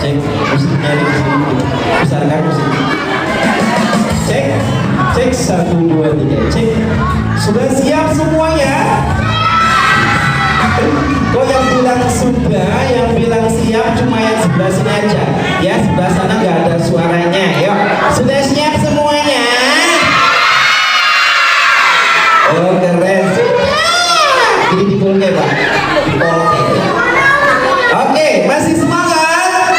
Cek musiknya di sini. Besarkan musik. Cek, cek 1 2 3 cek. Sudah siap semuanya? Kok yang bilang sudah, yang bilang siap cuma yang sebelah sini aja. Ya sebelah sana nggak ada suaranya. Yuk, sudah siap semuanya? Oh keren. Ini dipulke Pak. Dipulke. Oke, masih semangat?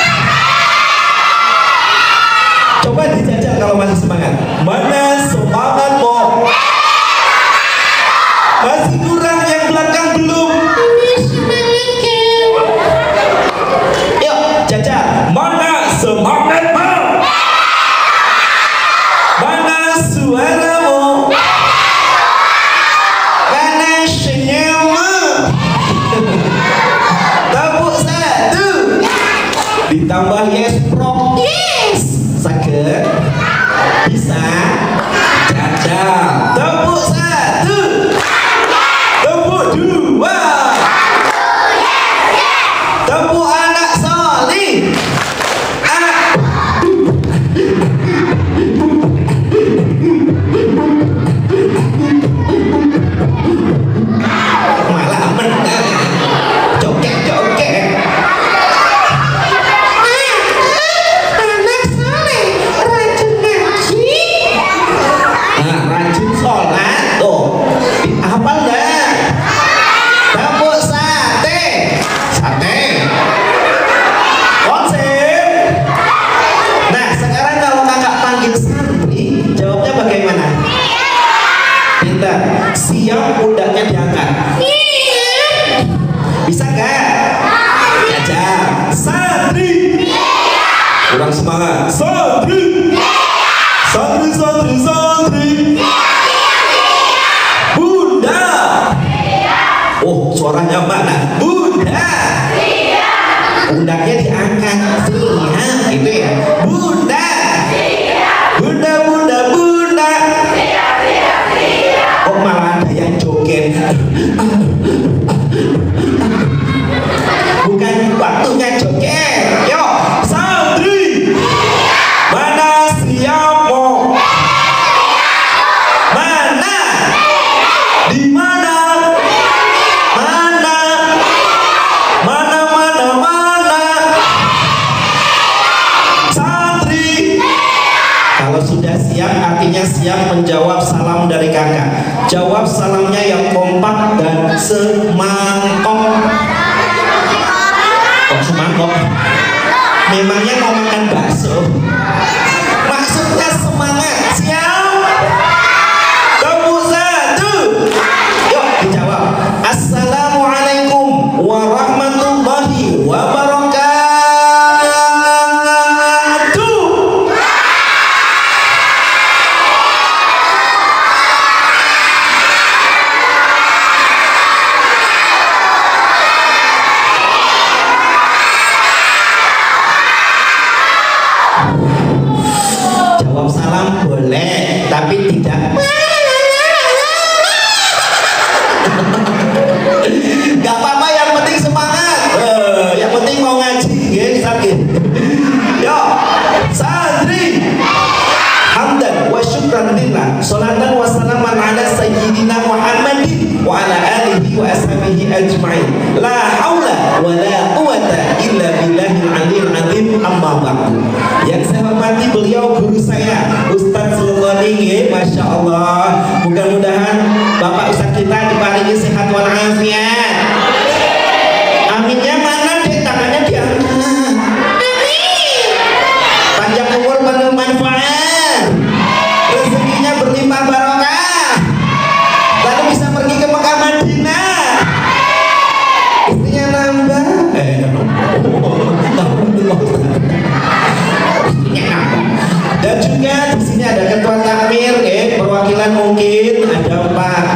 Coba dijajal kalau masih semangat. Mana semangatmu? Masih kurang yang belakang belum? Yuk, jajal. Mana semangatmu? Mana suaramu? Mana senyummu? Tepuk 1. Ditambah yes pro. Yes. Sakit. Bisa. Jajal. Tepuk 1. Tepuk 2. Tepuk anak solih. Anak. Malah menang. Joget-joget. Anak soleh rajin ngaji. Nah, rajin sholat tuh. Hafal nggak? Tepuk sate. Sate. Konsep. Nah, sekarang kalau kakak panggil santri, jawabnya bagaimana? Pintar. Siap pundaknya diangkat. Bisa nggak? Jajal. Santri. Kurang semangat. Santri. Santri, santri, santri. Bunda. Oh, suaranya mana? Bunda. Pundaknya diangkat. Siap, gitu ya. Bunda. Bunda, bunda, bunda. Oh, malah ada yang joget. Bukan waktunya joget. Yuk, santri. Mana siapmu? Mana? Di mana? Mana? Mana, mana, mana? Santri. Kalau sudah siap artinya siap menjawab salam dari kakak. Jawab salamnya yang kompak dan semangkok. Kok semangkok? Memangnya mau makan bakso? Maksudnya semangat. Siap? Tepuk 1. Yuk dijawab. Assalamualaikum warahmatullahi wabarakatuh. Jawab salam boleh, tapi tidak. Gak apa-apa, yang penting semangat. Yang penting mau ngaji, ya sakit. Yuk, santri. Hamdan wa syukran lillah. Salatan wa salaman ala sayyidina Muhammadin wa ala alihi wa ashabihi ajma'in. La haula wa la quwata illa billahil aliyil azim. Amma ba'du. Yang saya hormati beliau guru saya Ustadz Sultani, Masya Allah. Mudah-mudahan Bapak Ustadz kita diparingi sehat walafiat. Aminnya mana dek? Tangannya diangkat. Amin. Panjang umur penuh manfaat. Rezekinya berlimpah barokah. Lalu bisa pergi ke Mekah Madinah. Istrinya nambah. Dan juga di sini ada ketua takmir, perwakilan mungkin ada Pak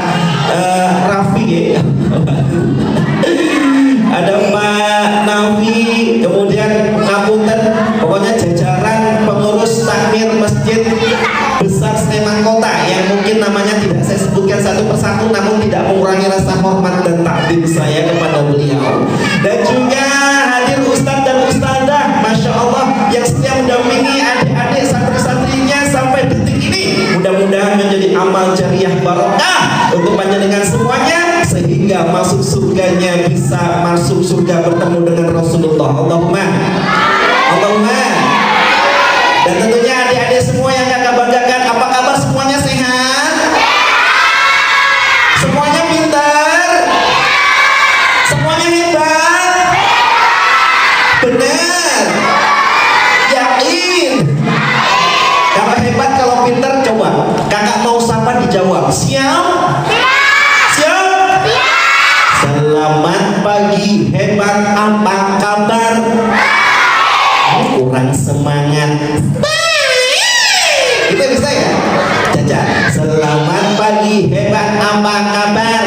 Rafi, ada Pak Nafi, kemudian Ngapunten, pokoknya jajaran pengurus takmir masjid besar Sleman Kota yang mungkin namanya tidak saya sebutkan satu persatu, namun tidak mengurangi rasa hormat dan takdim saya kepada beliau. Dan juga hadir Ustadz dan Ustadzah, Masya Allah. surganya, bisa masuk surga bertemu dengan Rasulullah. Allahumma. Dan tentunya adik-adik semua yang kakak banggakan, apa kabar semuanya, sehat? Semuanya pintar? Semuanya hebat? Benar? Yakin? Kalau hebat, kalau pintar, coba kakak mau sapa dijawab. Siap? Selamat pagi, hebat, apa kabar? Kurang semangat. Kita bisa ya? Caca, selamat pagi, hebat, apa kabar?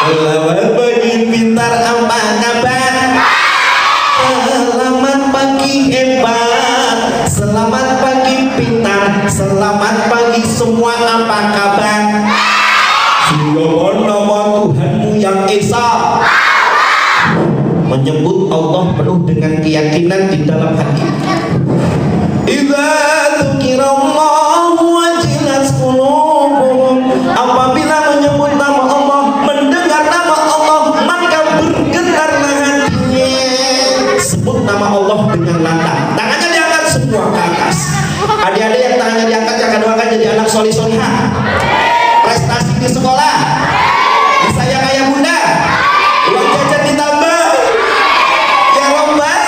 Selamat pagi, pintar, apa kabar? Selamat pagi, hebat. Selamat pagi, pintar. Selamat pagi semua, apa kabar? Siapa nama Tuhanmu yang Esa? Menyebut Allah penuh dengan keyakinan di dalam hati. Idza dzukirallahu wajilat qulubuhum. Apabila menyebut nama Allah, mendengar nama Allah, maka bergetarlah hatinya. Sebut nama Allah dengan lantang. Tangannya diangkat semua ke atas. Adik-adik yang tangannya diangkat, jangan doakan jadi anak solih solihah. Prestasi di sekolah, disayang ayah bunda, uang jajan ditambah, ya rombal.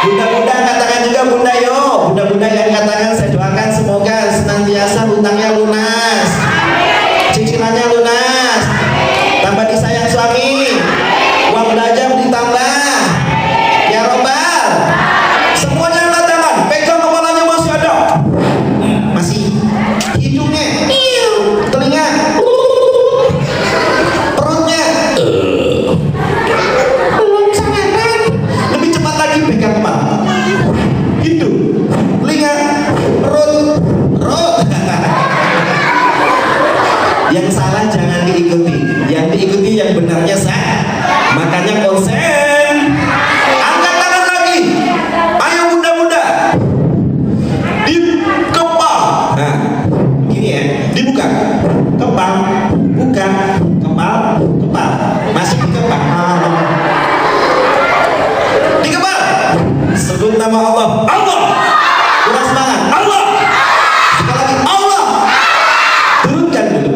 Bunda-bunda angkat tangan juga, bunda yo. Bunda-bunda yang angkat tangan, saya doakan semoga senantiasa hutangnya lunas, cicilannya lunas, tambah disayang suami, uang belajar ditambah, ya rombal. Semuanya angkat tangan, pegang kepalanya masih ada, masih hidungnya, telinga, perutnya, lebih cepat lagi pegang kepala, hidung, telinga, perut. Yang salah jangan diikuti, yang diikuti yang benarnya sah. Makanya konsen. Angkat tangan lagi, ayo bunda-bunda, di kepal. Nah, gini ya, dibuka, kepal, buka, kepal, masih di kepal, di kepal. Sebut nama Allah, kurang semangat, Allah. Sekali lagi, Allah. Turunkan dulu.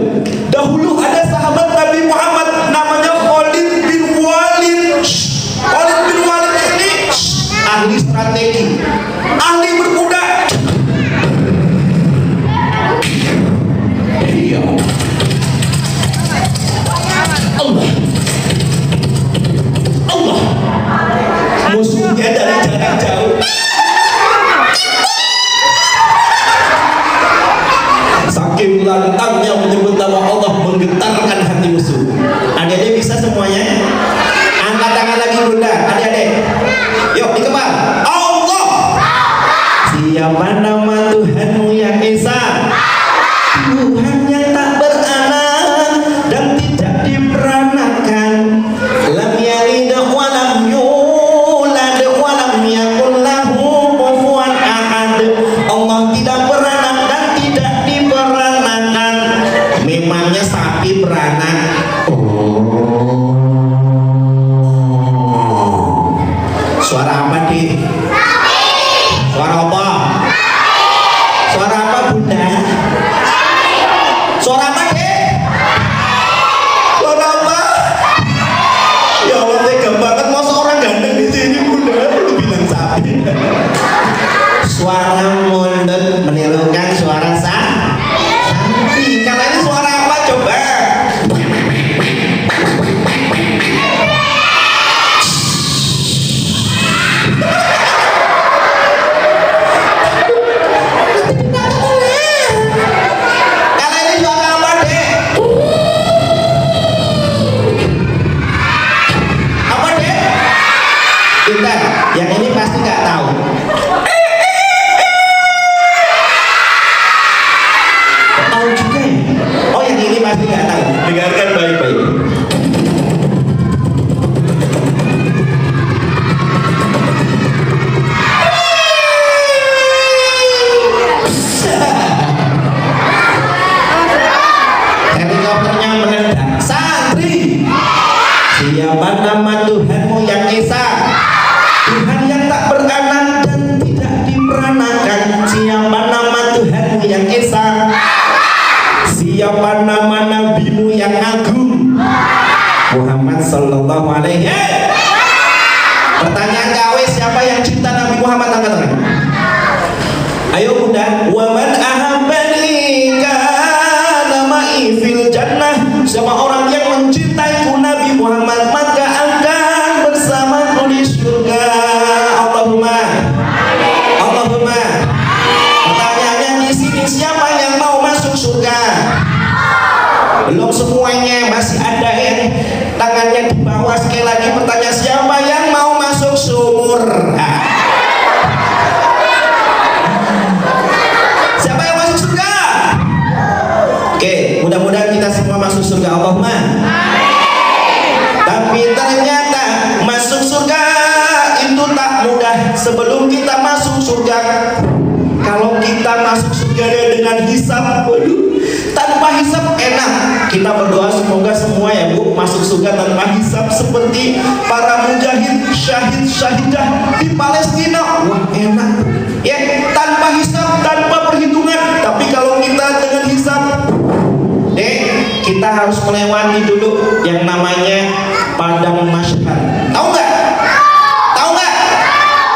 Dahulu ada sahabat Nabi Muhammad namanya Khalid bin Walid. Khalid bin Walid ini ahli strategi, ahli berkuda. Iya. Allah. Musuhnya dari jarak jauh. Saking lantangnya menyebut nama Allah menggetarkan hati musuh. Adik-adik bisa semuanya? Angkat tangan lagi bunda, adik-adik. Yuk di kepala. Allah. Siapa nama Tuhanmu yang Esa? Tuhan yang tak beranak dan tidak diperanakan. Lam yalid wa lam yulad wa lam yakul lahu kufuwan ahad. Allah tidak beranak dan tidak diperanakan. Memangnya sapi beranak? Suara apa, Dik? Suara apa? Suara apa, bunda? Suara apa, Dek? Suara apa? Ya Allah, tega banget, masa orang ganteng di sini, bunda. Lu bilang sapi. Suara mulut menirukan suara sapi. Kalau ini suara apa, coba? Kalau ini suara apa, Dek? Apa, Dek? Bentar, yang ini pasti nggak tahu. Tahu juga ya? Oh, yang ini pasti nggak tahu. Dengarkan baik-baik. Helikopternya meledak. Santri, syukur. Nah. Siapa yang masuk surga? Oke, mudah-mudahan kita semua masuk surga, Allahumma. Tapi ternyata masuk surga itu tak mudah. Sebelum kita masuk surga, kalau kita masuk surga dengan hisab, waduh, tanpa hisab enak. Kita berdoa semoga semua ya Bu masuk surga tanpa hisab seperti para mujahid, syahid, syahidah di Palestina. Wah enak ya, tanpa hisab, tanpa perhitungan. Tapi kalau kita dengan hisab, kita harus melewati dulu yang namanya padang mahsyar. Tahu nggak? Tahu nggak?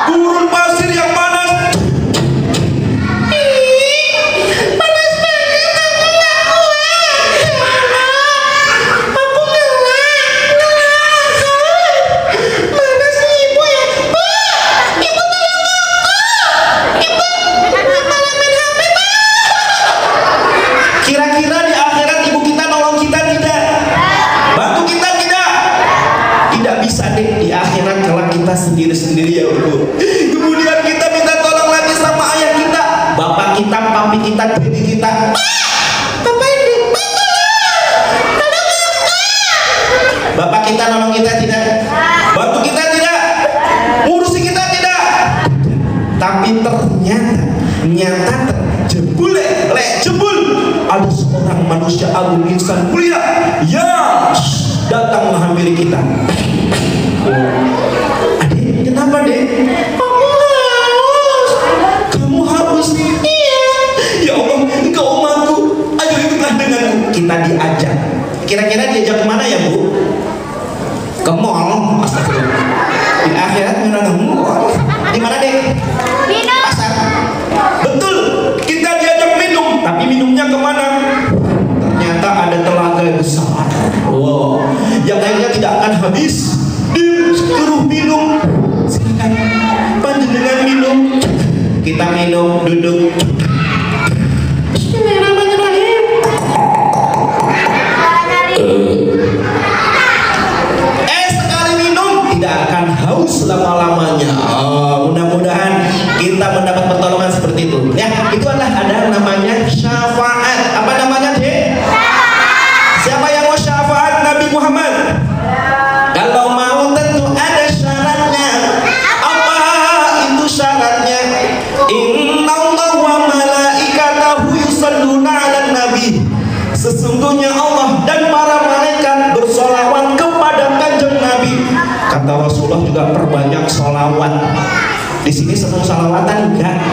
Gurun pasir yang panas. Panas banget, aku nggak kuat. Aku ngelak. Mana sih ibu ya? Bu, ibu tolong aku. Ibu malah main HP. Kira-kira di akhirat ibu kita nolong kita tidak? Bantu kita tidak? Tidak bisa deh di akhirat kalau kita sendiri-sendiri ya Bu. Kemudian kita minta tolong lagi sama ayah kita, bapak kita, papi kita, diri kita. Bapak ini, bapak kita nolong kita tidak? Bantu kita tidak? Ngurusi kita tidak? Tapi ternyata jebul ada seorang manusia agung insan mulia yang datang menghampiri kita. Adik, kenapa dek? Aku haus. Kamu haus? Iya. Ya Allah, engkau umatku, ayo ikutlah denganku. Kita diajak. Kira-kira diajak kemana ya Bu? Ke mall. Astagfirullah. Di akhirat mana ke mall? Di mana dek? Pasar. Betul. Kita diajak minum, tapi minumnya kemana? Ternyata ada telaga yang besar. Wow, yang airnya tidak akan habis. Disuruh minum. Silakan panjenengan minum. Kita minum, duduk. Bismillahirrahmanirrahim. Sekali minum tidak akan haus selama-lamanya. Mudah-mudahan kita mendapat pertolongan seperti itu. Ya, itu adalah ada namanya syafaat. Apa namanya, Dek? Siapa yang mau syafaat Nabi Muhammad? Kalau mau tentu ada syaratnya. Apa itu syaratnya? Innallaha wa malaikatahu yusholluna 'alan nabi. Sesungguhnya Allah dan para malaikat bersolawat kepada kanjeng Nabi. Kata Rasulullah juga perbanyak solawat. Di sini senang solawatan enggak?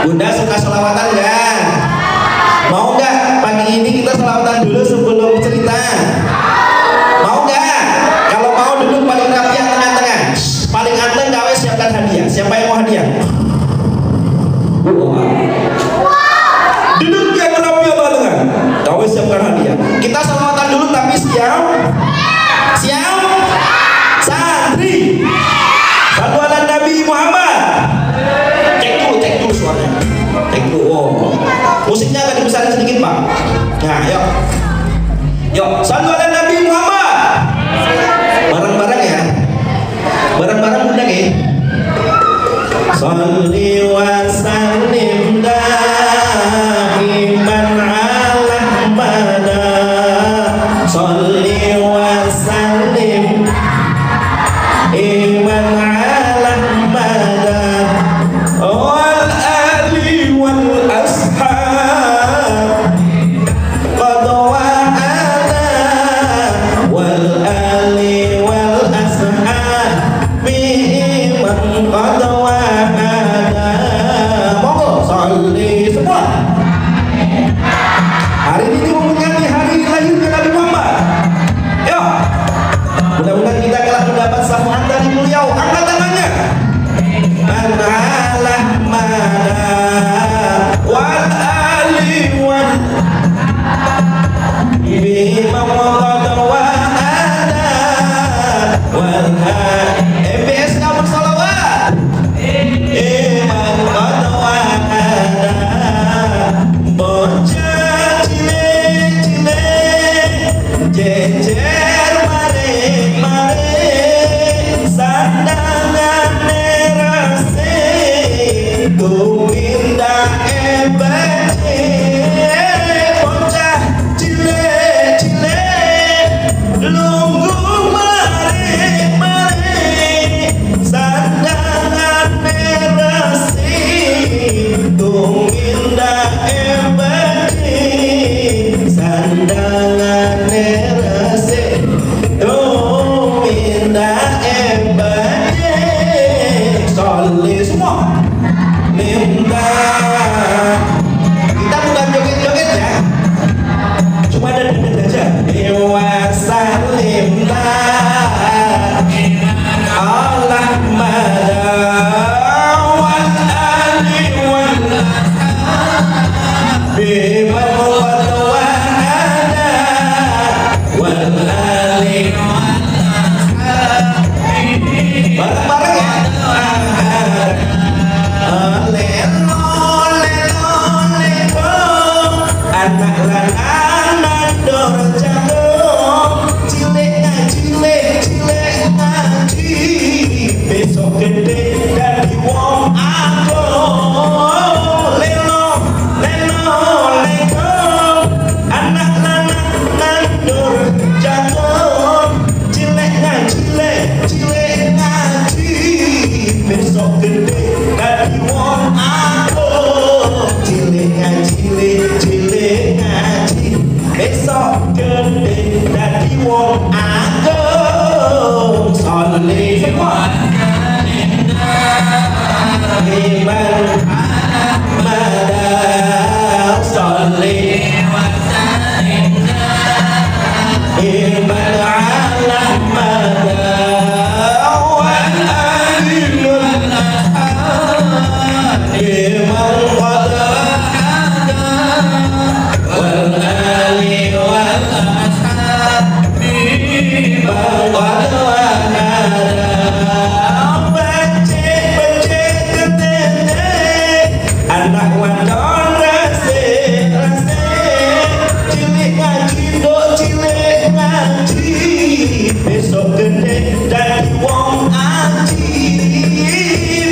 Bunda suka solawatan enggak? Mau enggak? Pagi ini kita solawatan dulu sebelum cerita. Mau enggak? Kalau mau duduk paling rapi yang tengah-tengah. Paling anteng gawe siapkan hadiah. Siapa yang mau hadiah? Duduk yang rapi yang tengah. Gawe siapkan hadiah. Kita solawatan dulu tapi siap. Siap? Santri. Sallu ala Nabi Muhammad. Cek dulu suaranya. Cek dulu. Oh. Musiknya agak dibesarin sedikit, Pak. Nah, yuk. Yuk, sallu ala Nabi Muhammad. Bareng-bareng ya. Bareng-bareng udah ya. Shalli wa sallim daiman ala bada. Shalli wa sallim iman ala bada. Wal ali wal ashab qad wa'ada. Wal ali wal ashab biman qad wa'ada. Monggo salli semua. Hari ini memperingati hari lahirnya Nabi Muhammad. Yuk, mudah-mudahan kita kelak mendapat syafaat dari beliau. Angkat tangannya. Analah mana wal ali wal bima qad wa'ada wal MBS kamu salawat iman qad wa'ada. Bocah cilik jejer mare-mare sandang anak lanang nandor jagong, cilik ngaji, besok gede dadi wong agung. Lelo anak lanang nandor jagong, cilik ngaji, besok gede dadi wong agung. Cilik ngaji, besok gede dadi wong agung. Soleh iman madang, soleh iman ala madang, wal alimul iman qadar, wal ali wal ashab iman qadar. Anak wadon rase, cilik ngaji, besok gede dadi wong aji.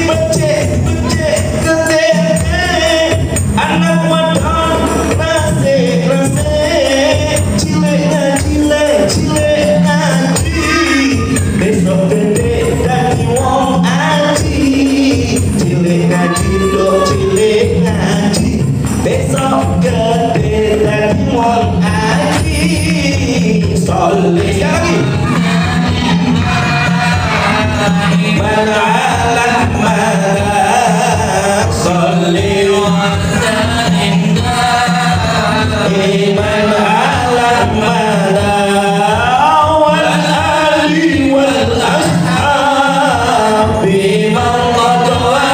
Becik gede, anak wadon rase, cilik ngaji, besok gede dadi wong aji. Cilik ngaji, besok gede dadi wong aji. Soleh sekali lagi. Malalah soleh iman ala wal ali wal ashab iman qadwa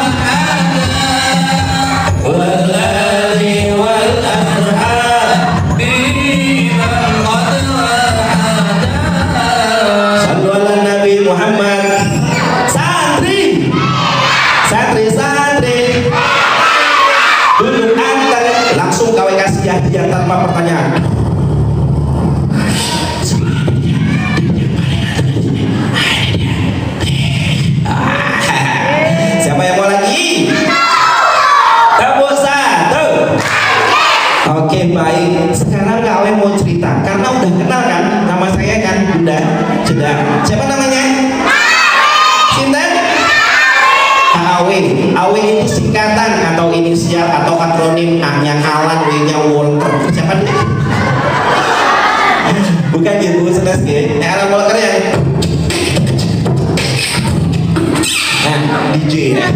wal ali wal ashab iman qadwa. Sallu ala Nabi Muhammad. Santri duduk antar, langsung kau kasih hadiah tanpa pertanyaan. Siapa yang mau lagi? Tepuk satu. Oke, baik. Sekarang kau mau cerita karena udah kenal kan nama saya kan? Sudah. Siapa namanya? Sinten? AW itu singkatan atau inisial atau akronim. A-nya Alan, W-nya Walker. Siapa dia? Bukan gitu, senes gitu. Alan Walker yang DJ ya.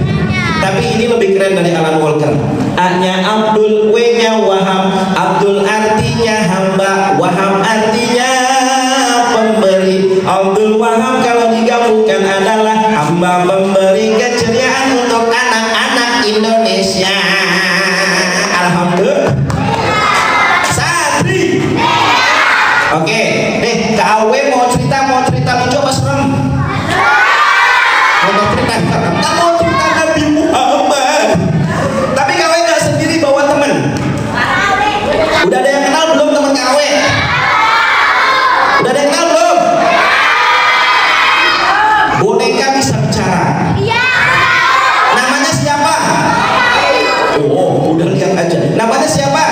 Tapi ini lebih keren dari Alan Walker. A-nya Abdul, W-nya Wahab. Abdul artinya hamba, Wahab artinya pemberi. Abdul Wahab kalau digabungkan adalah hamba pemberi keceriaan untuk anak-anak Indonesia. Alhamdulillah. Santri. Oke, nih KW mau cerita lucu apa serem? Mau cerita Nabi Muhammad. Tapi KW nggak sendiri, bawa temen. Udah ada yang kenal belum temen KW? Udah ada yang kenal belum? Boneka bisa bicara. Iya. Namanya siapa? Oh, udah lihat aja. Namanya siapa?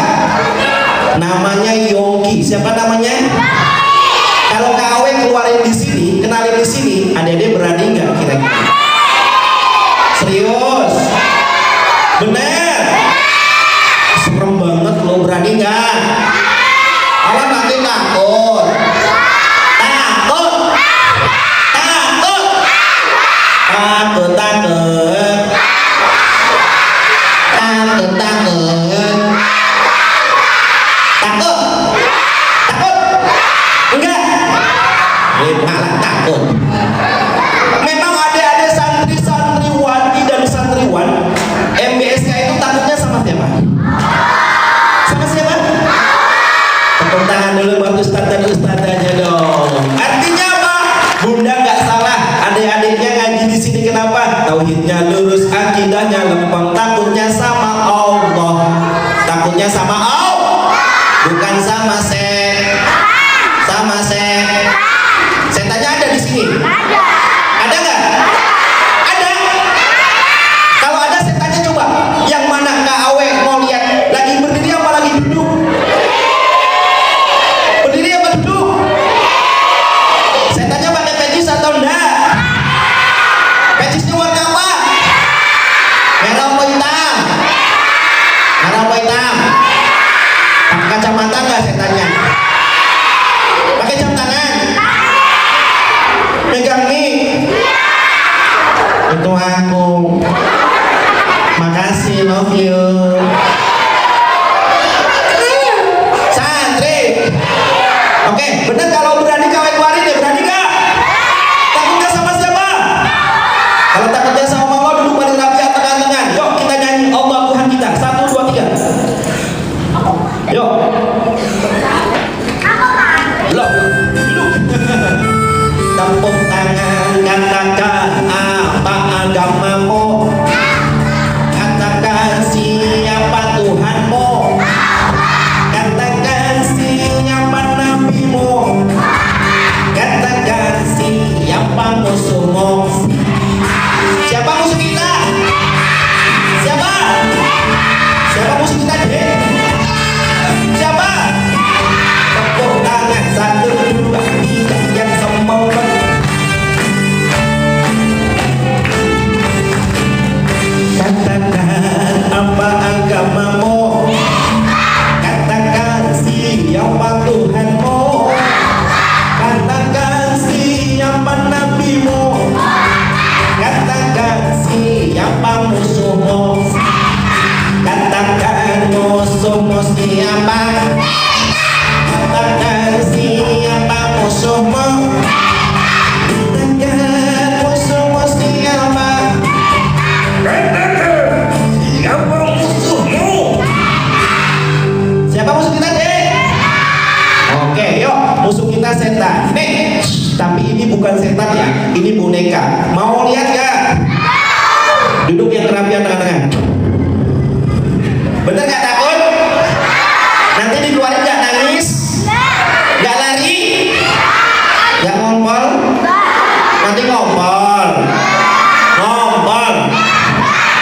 Namanya Yongki. Siapa namanya? Kalau KW keluarin di sini, kenalin di sini, adik-adik berani nggak kira-kira? Serius? Bener? Serem banget lo, berani nggak? Alah nanti takut. Enggak? Malah takut. Memang ada santriwati dan santriwan MBSK itu takutnya sama siapa? Sama siapa? Tepuk tangan dulu buat ustadz dan ustadzanya dong. Artinya apa? Bunda nggak salah, adik-adiknya ngaji di sini kenapa? Tauhidnya lurus, akidahnya lempeng, takutnya sama Allah. Takutnya sama Allah. Yang sama setannya ada di sini. Ada nggak? Ada. Kalau ada setannya coba. Yang mana Kak Awe mau lihat? Lagi berdiri apa lagi duduk? Berdiri apa duduk? Setannya pakai pecis atau enggak? Pecisnya warna apa? Merah apa hitam? Merah apa hitam? Pakai kacamata nggak setannya? Pakai jam tangan? Megang nih? Itu aku. Makasih, love you. Santri. Oke, bener kalau berani kawin keluarin deh, berani gak? Takutnya sama siapa? Kalau takutnya sama Allah duduk paling rapi tengah-tengah. Yuk kita nyanyi Allah Tuhan kita. 1, 2, 3. Yuk. Belum. Duduk. Tepuk tangan, katakan apa agamamu. Katakan siapa Tuhanmu. Katakan siapa nabimu. Katakan siapa musuhmu. Siapa musuh kita? Siapa? Siapa musuh kita, Dek? Siapa? Tepuk tangan 1, 2, 3 yang semoga. Katakan apa agamamu. Katakan siapa Tuhanmu. Katakan siapa nabimu. Katakan siapa musuhmu. Katakan musuhmu siapa. Katakan siapa musuhmu. Katakan musuhmu siapa. Katakan siapa musuhmu. Siapa musuh kita, Dek? Oke, yuk. Musuh kita setan. Nih, tapi ini bukan setan ya. Ini boneka. Mau lihat gak? Duduk yang kerapian tengah-tengah. Bener gak takut? Nanti dikeluarin gak nangis? Gak lari? Gak ngompol? Nanti ngompol. Ngompol.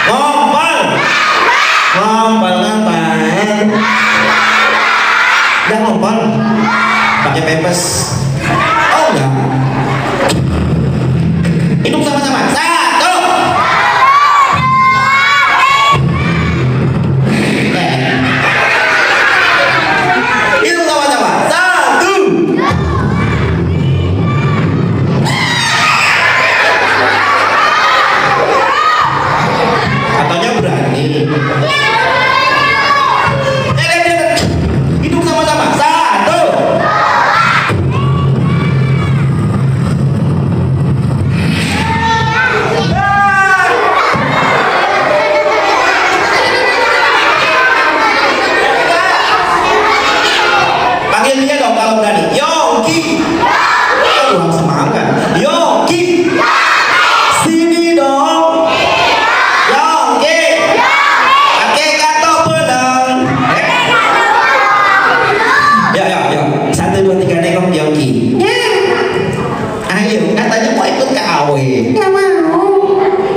Ngompol. Ngompol ngapain? Gak ngompol? Pakai pepes? Oh enggak. Hidup sama-sama. 1. Hidup sama-sama. 1. Katanya berani. Hidup sama-sama. 1. Panggil dia dong kalau berani. Yongki. Kurang semangat. Yongki. Sini dong. Yongki. Pakai kartu pulang. Ya. 1, 2, 3 nengok Yongki. Ayo, katanya mau ikut ke Awe. Nggak mau.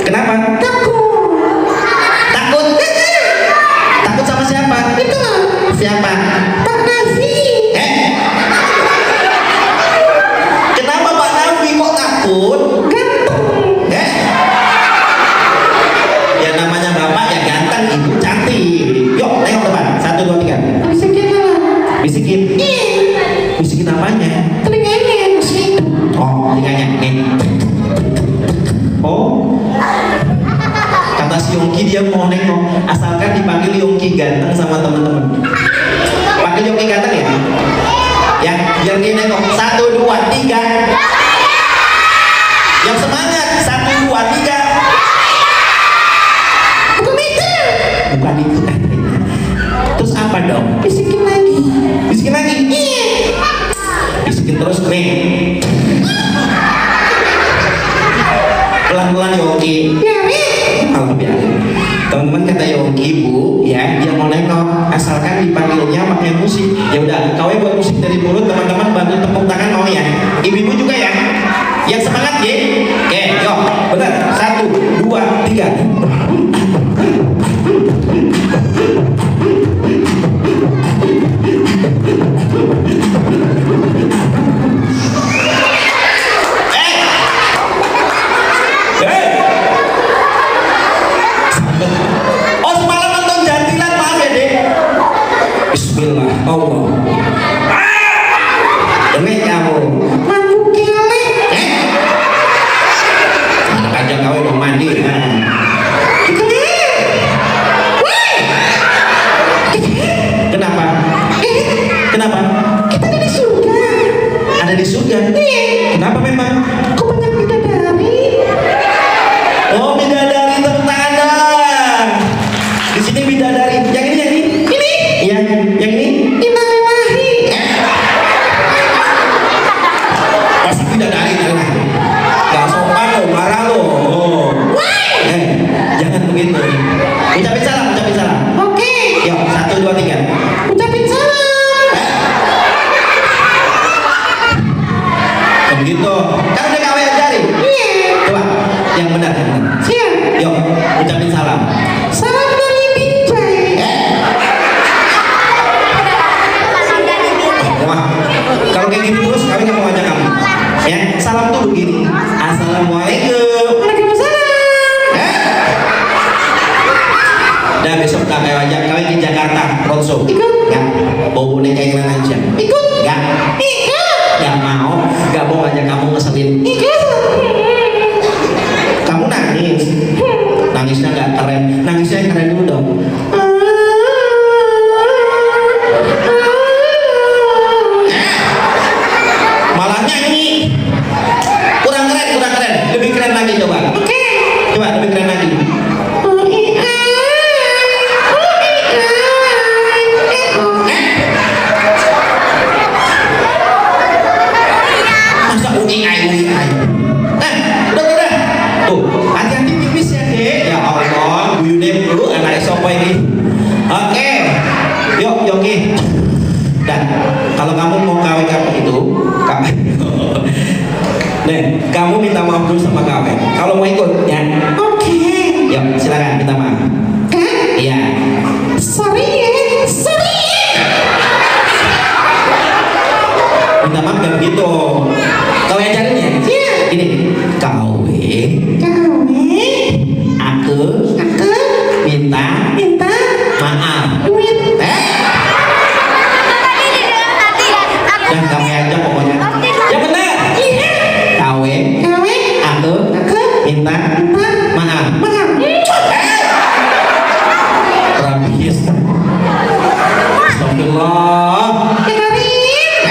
Kenapa? Takut. Takut? Takut sama siapa? Itu Siapa? Pak Nafi. Kenapa Pak Nafi kok takut? Ganteng. Ya namanya bapak ya ganteng, ibu cantik. Yuk, tengok depan. 1, 2, 3. Bisikin lah. Bisikin. Bisikin apanya? Telinganya sih. Oh, telinganya. Nih. Oh. Kata si Yongki dia mau nengok, asalkan dipanggil Yongki ganteng sama teman-teman. Panggil Yongki ganteng ya? Ya, biar dia nengok. 1, 2, 3. Yang semangat. 1, 2, 3. Bukan itu. Bukan itu kan. Terus apa dong? Bisikin lagi. Bisikin lagi. Bisikin terus nih. Pelan-pelan Yongki. Ya, Kalau biar. Teman-teman kata Yongki, Bu, ya, dia mau nengok, asalkan dipanggilnya pakai musik. Ya udah, kau buat musik dari mulut, teman-teman bantu tepuk tangan mau ya. Ibu-ibu juga ya. Yang semangat ya. Oke, yuk, benar. 1, 2, 3. Oh, semalam nonton Jantilan, maaf ya, Dek. Bismillah, Allah. Demi kamu. Mabuk kelek. Anak aja kau mau mandi. Kenapa? Kenapa? Kita ada di surga. Ada di surga. Iya. Kenapa memang? Kok banyak bidadari? Oh, bidadari tertanda. Di sini bidadari. Yang ini, yang ini. Ini Iya, yang ini. Inalillahi. Pasti bidadari lah. Gak sopan lo, marah lo. Oh. Jangan begitu. Ucapin salam, ucapin salam. Oke. Yuk, 1, 2, 3. Ucapin salam. Begitu. Kan udah kau ajarin. Iya. Coba, yang benar, yang benar. Siap. Yuk, ucapin salam. Salam dari Binjai. Wah, kalau kayak gitu terus kami nggak mau ngajak kamu. Ya, salam tuh begini. Assalamualaikum. Waalaikumsalam. Dan besok kami ajak kami ke Jakarta, Roadshow. Ikut. Nggak, bawa boneka iklan aja. Ikut. Nggak, Ikut. nggak mau ngajak kamu ngeselin. Ikut. Kamu nangis. Nangisnya nggak keren. Nangisnya yang keren dulu dong. Malah nyanyi. Kurang keren, kurang keren. Lebih keren lagi coba. Oke. Coba lebih keren lagi. Masa UI. Udah. Tuh, hati-hati pipis ya, Dek. Ya Allah, guyune dulu anak sopo ini. Oke. Yuk, Yogi. Dan kalau kamu mau kawin kamu itu, Nih, kamu minta maaf dulu sama kawin. Kalau mau ikut, ya. Oke. Yuk, silakan minta maaf. Kak, Iya. sorry ya. Sorry ya. Minta maaf gak begitu. Kau ajarin ya? Iya. Ini, kawin. Kawin. Aku Aku minta minta maaf. duit. Dan kami aja pokoknya. Yang benar. Iya. Kawin. Kawin. Aku Aku minta minta maaf. maaf. Rabis. Astagfirullah. Karin.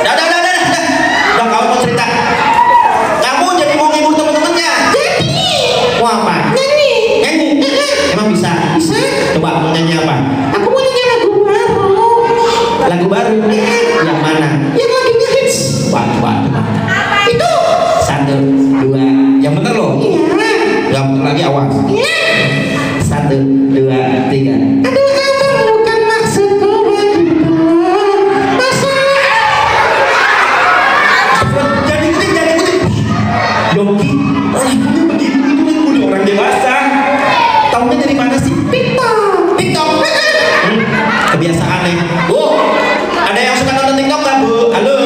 Dah. Udah kau mau cerita. Kamu jadi mau ngibur teman-temannya. Jadi Mau apa? nyanyi. Nyanyi. Emang bisa? Bisa. Coba mau nyanyi apa? Aku mau nyanyi lagu baru. Lagu baru. Yang mana? Yang lagi ngehits. Wah. Itu. 1, 2. Yang bener loh. Iya. Yang bener lagi awas. Iya. 1, 2, 3. Aduh, abang bukan maksudku begitu. Masalah. Jangan ikutin. Yogi, orangnya begitu udah orang dewasa. Tahunya dari mana sih? TikTok. TikTok. Kebiasaan nih. Bu, ada yang suka nonton TikTok nggak, Bu? Halo.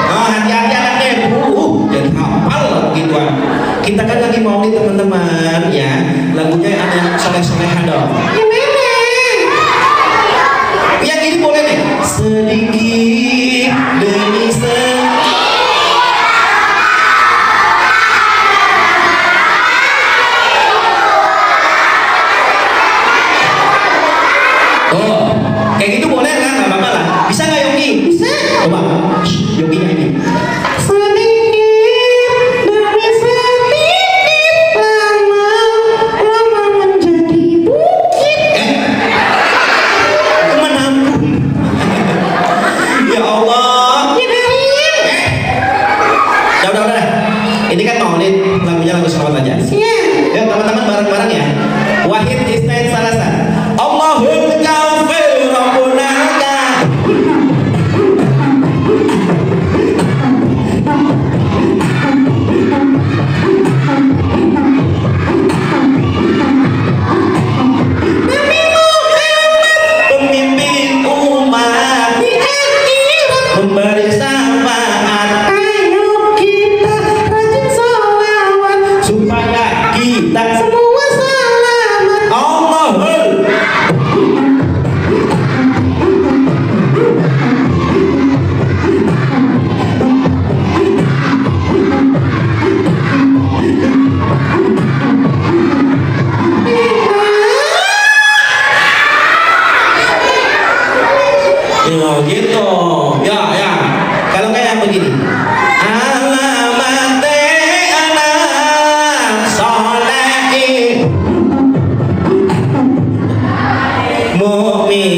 Oh, hati-hati anaknya, Bu. Jadi hafal gituan. Kita kan lagi mau nih teman-teman, ya. Lagunya ada yang soleh-solehan dong. Gimana? Yang ini boleh nih. Sedikit demi sedikit. Oh, kayak gitu boleh kan? Gak apa-apa lah. Bisa nggak Yogi? Bisa. Coba, Yogi nyanyi. Sedikit demi sedikit lama menjadi bukit. Menampung. Ya Allah. Gimana? Udah. Ini kan maulid, lagunya lagu selawat aja. Iya. Yuk teman-teman bareng-bareng ya. Wahid Isnain Salasan. Allahul kafir Rabbuna ka. Pemimpin umat di akhirat memberi syafaat ayo kita rajin sholawat supaya kita semua selamat. Allahul Oh gitu. Ya, ya. Kalau kayak begini. Alamate anak solehin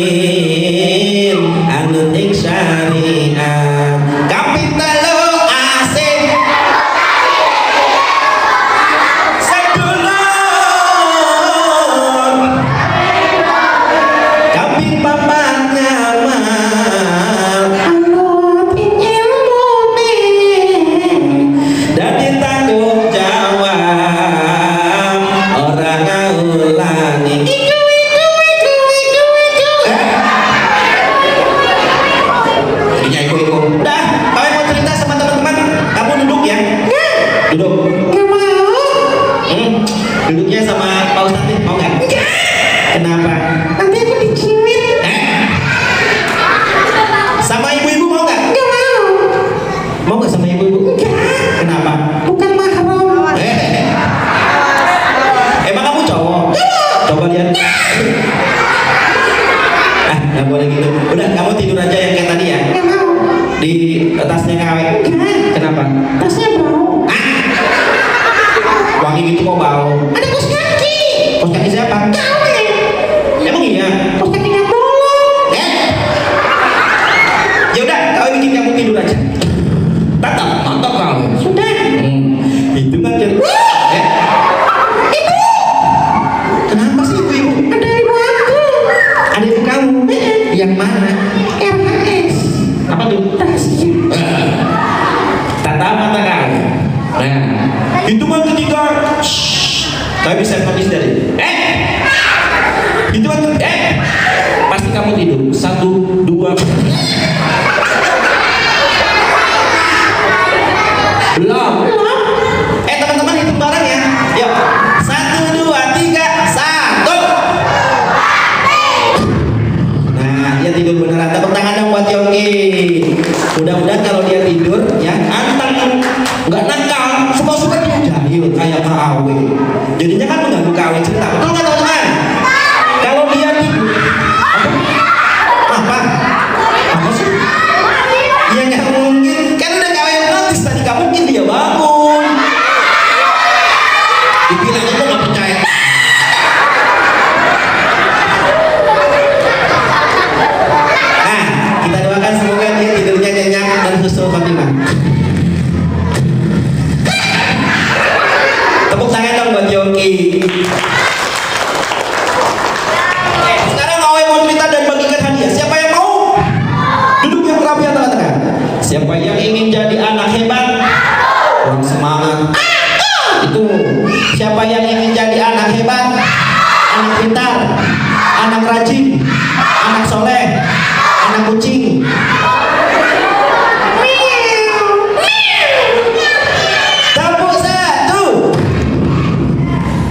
mukmin anut ing syariat kapitalo asih sedulur kaping papat ngamal Anut ilmu dan ditanggung jawab orang ngaulangi jadinya iku dah kalian mau cerita sama teman-teman kamu duduk ya duduk Gak mau. duduknya sama Pak Ustadz nih, mau nggak kenapa Nanti aku diciwit. sama ibu-ibu mau nggak Gak mau. nggak sama ibu-ibu kenapa Bukan mahram. Emang kamu cowok? Coba lihat. Nggak boleh gitu. Udah, kamu tidur aja yang kayak tadi ya. Gak mau. Di tasnya KW. Kenapa? Tasnya bau. Wangi gitu kok bau. Ada kos kaki. Kos kaki siapa? Kawe. Emang iya? Kos kakinya bolong. Ya udah, KW bikin kamu tidur aja. Tatap, mantap kau. Sudah. Itu kan jadi. Kenapa sih ibu-ibu? Ada ibu aku. Ada ibu kamu? Yang mana? RHS. Apa tuh? Rahasia. Tatap mata kau. Nah, hitungan ketiga. Kau bisa habis dari. Hitungan ketiga. Pasti kamu tidur. 1, 2. Belum. Teman-teman hitung bareng ya. Yuk. 1, 2, 3, 1. Nah, dia tidur beneran. Tepuk tangan dong buat Yongki. Mudah-mudahan kalau dia tidur ya anteng, nggak nakal, suka-suka dia jahil kayak KW. Jadinya kan mengganggu KW cerita. Betul nggak teman-teman? Kalau dia tidur apa? Apa sih? Ya nggak mungkin. Kan udah KW gratis tadi, nggak mungkin dia bangun. Dibilang itu nggak percaya. Nah, kita doakan semoga dia tidurnya nyenyak dan husnul khotimah. Tepuk tangan dong buat Yongki. Sekarang Awe mau cerita dan bagikan hadiah. Siapa yang mau? Duduk yang rapi atau tengah. Siapa yang ingin jadi anak hebat? Kurang semangat. Itu. Siapa yang ingin jadi anak hebat? Anak pintar, anak rajin, anak soleh, anak kucing. Tepuk satu.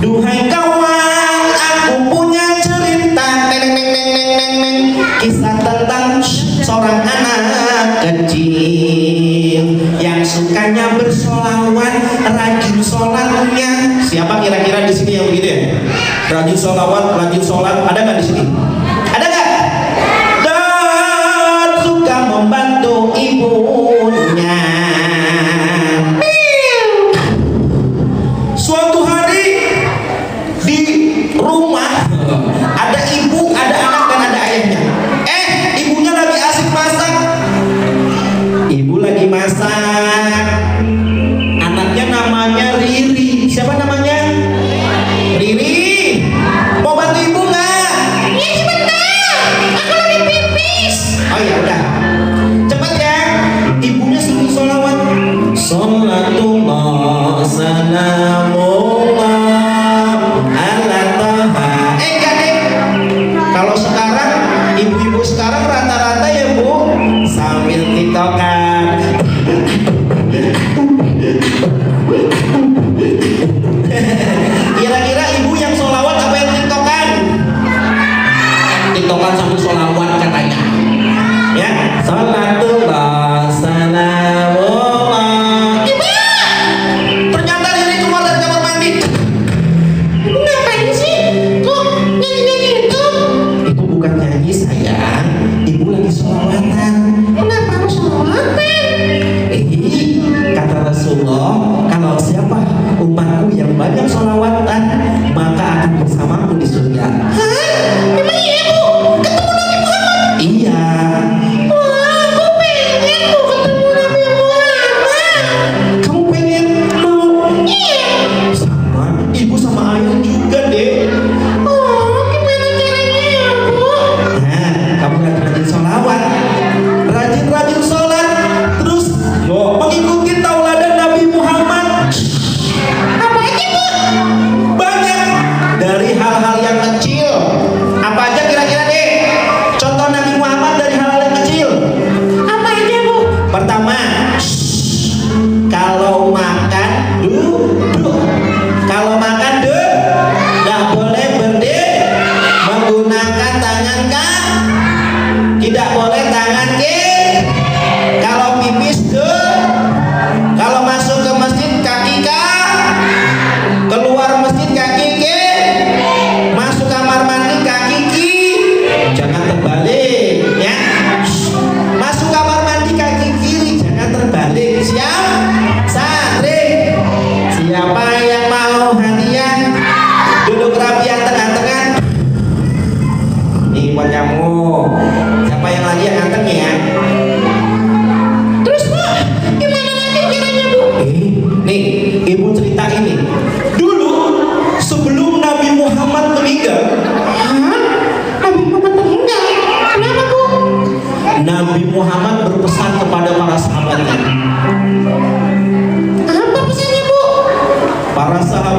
Duhai kawan, aku punya cerita. Neng, neng, neng, neng, neng, neng. Kisah tentang seorang anak kecil yang sukanya bersolawat, rajin sholatnya. Siapa kira-kira di sini yang begitu ya? Rajin sholawat, rajin sholat. Ada nggak di sini? Ada nggak? Dan suka membantu ibunya. Suatu hari di rumah ada ibu, ada anak dan ada ayahnya. Ibunya lagi asik masak. Ibu lagi masak. Anaknya namanya Riri. Siapa namanya?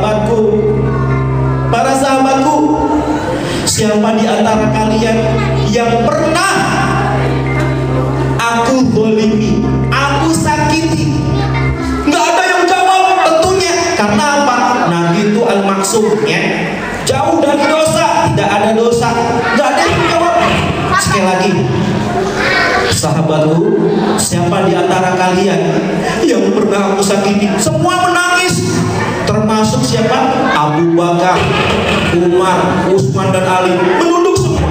sahabatku, para sahabatku, siapa di antara kalian yang pernah aku zalimi, aku sakiti? Nggak ada yang jawab tentunya. Karena apa? Nabi itu al-maksum, ya, jauh dari dosa, tidak ada dosa. Nggak ada yang jawab. Sekali lagi, sahabatku, siapa di antara kalian yang pernah aku sakiti? Semua menangis, termasuk siapa? Abu Bakar, Umar, Utsman dan Ali menunduk semua.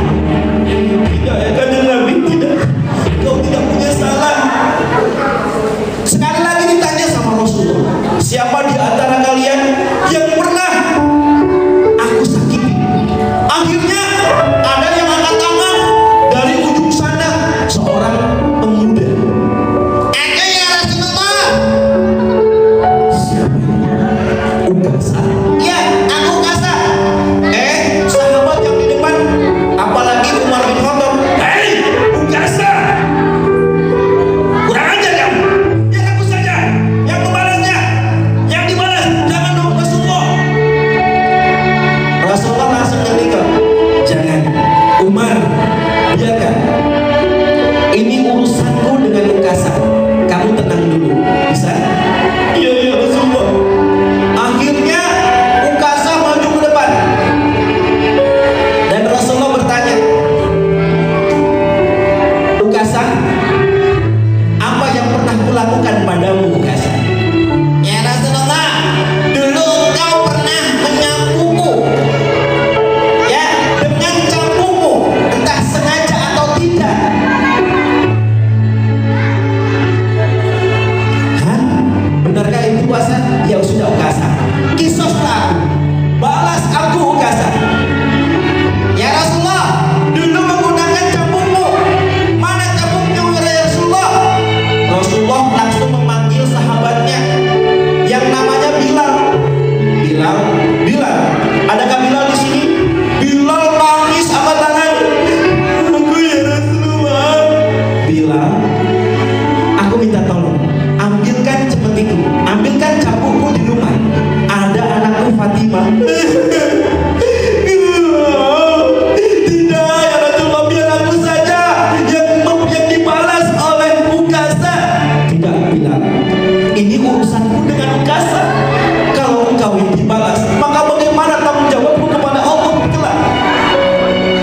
Tidak, ya kanjeng Nabi, tidak. Kau tidak punya salah. Sekali lagi ditanya sama Rasulullah, siapa di antara kalian yang pernah aku sakiti? Akhirnya ada yang angkat tangan dari ujung sana, seorang pemuda. Aku ya Rasulullah. Siapa? Ukasa. Ya, aku Ukasa. Sahabat yang di depan, apalagi Umar bin Khattab. Hei, Ukasa, kurang ajar kamu. Biar aku saja yang membalasnya. Yang dibalas jangan dong Rasulullah. Rasulullah langsung ngendika, jangan Umar, biarkan. Ini urusanku dengan Ukasa. Kamu tenang dulu, bisa? Iya, iya Rasulullah. Akhirnya Ukasa maju ke depan dan Rasulullah bertanya, Ukasa, apa yang pernah kulakukan padamu Ukasa? Ya Rasulullah, dulu engkau pernah menyapuku, ya, dengan cambukmu, entah sengaja atau tidak. Hah? Benarkah itu Ukasa? Ya sudah Ukasa, kisoslah aku, balas aku Ukasa. Ya Rasulullah, dulu menggunakan cambukmu. Mana cambuknya ya Rasulullah? Rasulullah langsung memanggil sahabatnya yang namanya Bilal. Bilal, Bilal, adakah Bilal di sini? Bilal nangis angkat tangan. Aku ya Rasulullah. Bilal, aku minta tolong, ambilkan cepetiku, ambilkan cambukku di rumah. Ada anakku Fatimah. Tidak ya Rasulullah, biar aku saja yang dibalas oleh Ukasa. Tidak Bilal, ini urusanku dengan Ukasa. Kalau engkau yang dibalas, maka bagaimana tanggung jawabku kepada Allah kelak?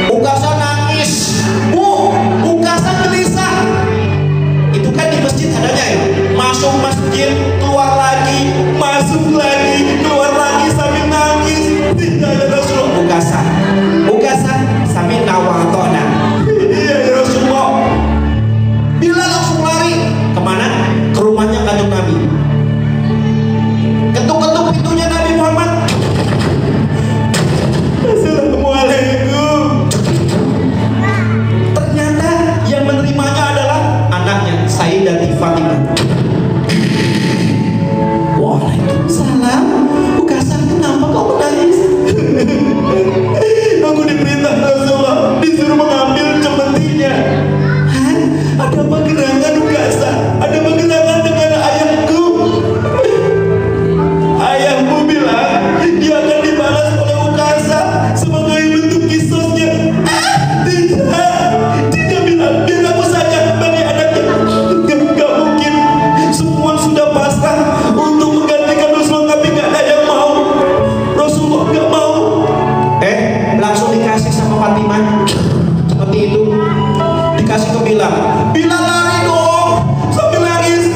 Ukasa nangis, Bu, Ukasa gelisah. Itu kan di masjid adanya ya, masuk masjid, keluar lagi, masuk lagi, keluar lagi sambil nangis. Tidak ya Rasulullah. Ukasa, Ukasa sambil nawatona. Iya ya Rasulullah. Bila langsung lari kemana? Ke rumahnya kanjeng Nabi. Ketuk-ketuk pintunya Nabi Muhammad. Assalamualaikum. Ternyata yang menerimanya adalah anaknya Sayyidati Fatimah. Waalaikumsalam. Ukasa, kenapa kau menangis? Aku diperintah Rasulullah, disuruh mengambil cemetinya. Hah? Ada apa gerangan Ukasa? Ada apa gerangan dengan ayahku? Ayahmu bilang dia akan dibalas oleh Ukasa sebagai bentuk kisosnya. Tidak bilang, biar aku saja bagi anaknya. Gak mungkin, semua sudah pasrah untuk menggantikan Rasulullah, tapi gak ada yang mau. Rasulullah gak mau. Langsung dikasih sama Fatimah seperti itu, dikasih ke Bilal. Bilal lari dong sambil nangis.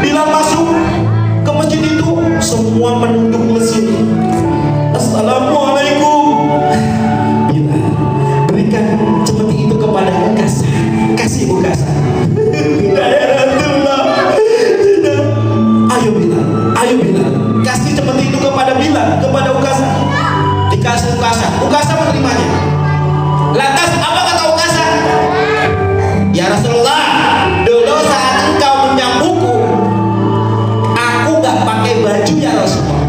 Bilal masuk ke masjid itu, semua menunduk lesu. Assalamualaikum. Bilal, berikan seperti itu kepada Ukasa. Kasih Ukasa. Tidak ya Rasulullah. Tidak. Ayo Bilal, ayo Bilal, kasih seperti itu kepada Bilal, kepada Ukasa. Dikasih Ukasa, Ukasa menerimanya. Lantas apa kata Ukasa? Ya Rasulullah, dulu saat engkau menyambutku, aku gak pakai baju ya Rasulullah.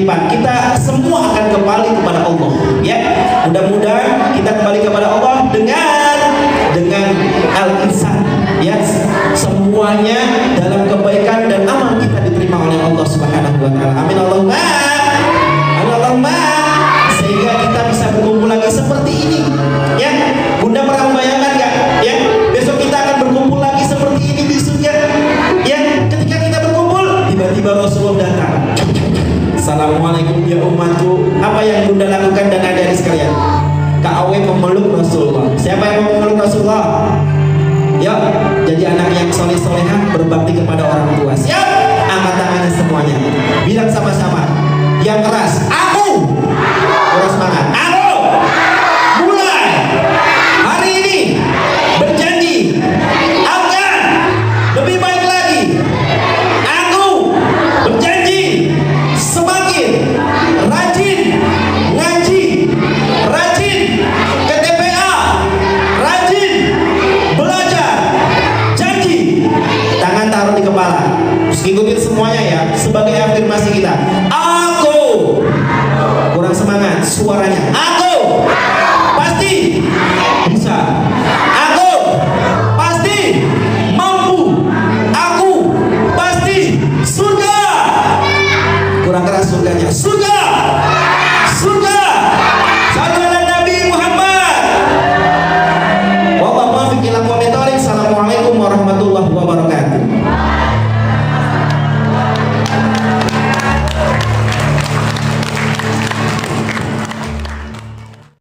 titipan. Kita semua akan kembali kepada Allah. Ya, mudah-mudahan kita kembali kepada Allah dengan al-insan. Ya, semuanya dalam kebaikan dan amal kita diterima oleh Allah Subhanahu wa taala. Amin Allahumma. Amin Allahumma. Sehingga kita bisa berkumpul lagi seperti ini. Ya, Bunda pernah membayangkan enggak? Ya, besok kita akan berkumpul lagi seperti ini di surga. Ya, ketika kita berkumpul, tiba-tiba Rasulullah datang. Assalamualaikum ya umatku. Apa yang Bunda lakukan dan adik-adik sekalian? Kak Awe memeluk Rasulullah. Siapa yang mau memeluk Rasulullah? Yuk, jadi anak yang soleh-solehah, berbakti kepada orang tua. Siap? Angkat tangannya semuanya. Bilang sama-sama. Yang keras, aku. Terus semangat. Aku. Mulai. Hari ini berjanji akan lebih baik lagi. Aku berjanji semakin rajin ngaji, rajin ke TPA, rajin belajar. Janji. Tangan taruh di kepala. Terus ikutin semuanya ya, sebagai afirmasi kita. Aku. Kurang semangat suaranya. Aku pasti bisa. Aku pasti mampu. Aku pasti surga. Kurang keras surganya. Surga. Surga.